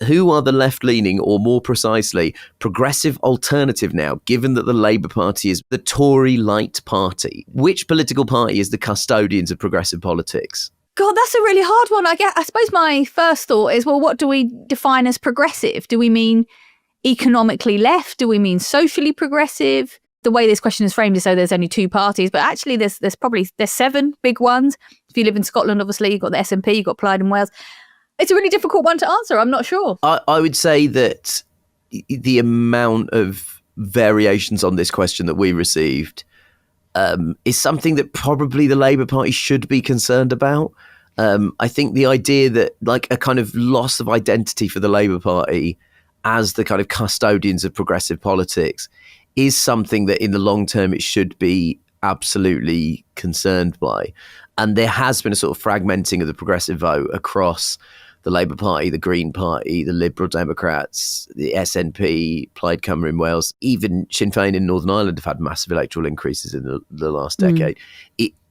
who are the left-leaning, or more precisely, progressive alternative now, given that the Labour Party is the Tory light party? Which political party is the custodians of progressive politics? God, that's a really hard one. I suppose my first thought is, well, what do we define as progressive? Do we mean economically left? Do we mean socially progressive? The way this question is framed is so there's only two parties, but actually there's seven big ones. If you live in Scotland, obviously, you've got the SNP, you've got Plaid in Wales. It's a really difficult one to answer. I'm not sure. I would say that the amount of variations on this question that we received is something that probably the Labour Party should be concerned about. I think the idea that like a kind of loss of identity for the Labour Party as the kind of custodians of progressive politics is something that in the long term it should be absolutely concerned by. And there has been a sort of fragmenting of the progressive vote across the Labour Party, the Green Party, the Liberal Democrats, the SNP, Plaid Cymru in Wales, even Sinn Féin in Northern Ireland have had massive electoral increases in the last decade.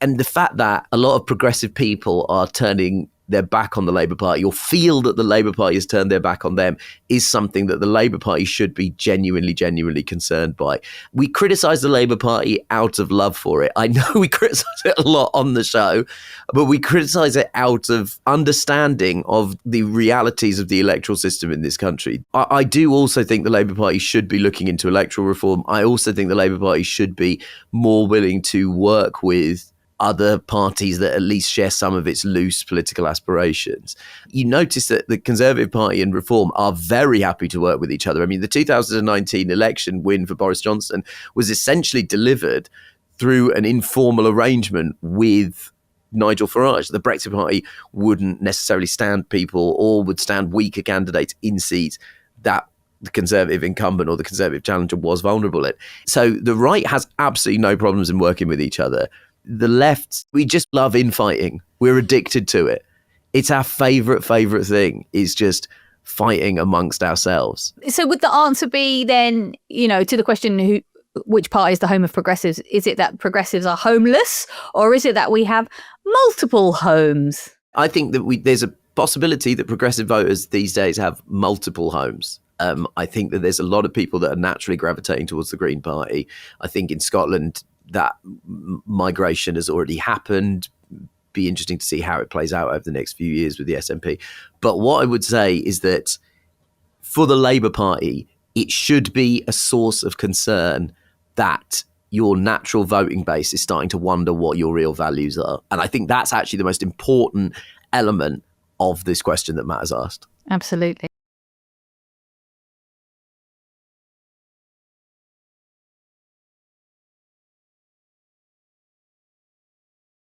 And the fact that a lot of progressive people are turning their back on the Labour Party, or feel that the Labour Party has turned their back on them, is something that the Labour Party should be genuinely concerned by. We criticise the Labour Party out of love for it. I know we criticise it a lot on the show, but we criticise it out of understanding of the realities of the electoral system in this country. I do also think the Labour Party should be looking into electoral reform. I also think the Labour Party should be more willing to work with other parties that at least share some of its loose political aspirations. You notice that the Conservative Party and Reform are very happy to work with each other. I mean, the 2019 election win for Boris Johnson was essentially delivered through an informal arrangement with Nigel Farage. The Brexit Party wouldn't necessarily stand people, or would stand weaker candidates in seats that the Conservative incumbent or the Conservative challenger was vulnerable in. So the right has absolutely no problems in working with each other. The left, we just love infighting. We're addicted to it. It's our favourite thing, is just fighting amongst ourselves. So would the answer be then, to the question, which party is the home of progressives? Is it that progressives are homeless, or is it that we have multiple homes? I think that there's a possibility that progressive voters these days have multiple homes. I think that there's a lot of people that are naturally gravitating towards the Green Party. I think in Scotland, that migration has already happened. Be interesting to see how it plays out over the next few years with the SNP. But what I would say is that for the Labour Party, it should be a source of concern that your natural voting base is starting to wonder what your real values are. And I think that's actually the most important element of this question that Matt has asked. Absolutely.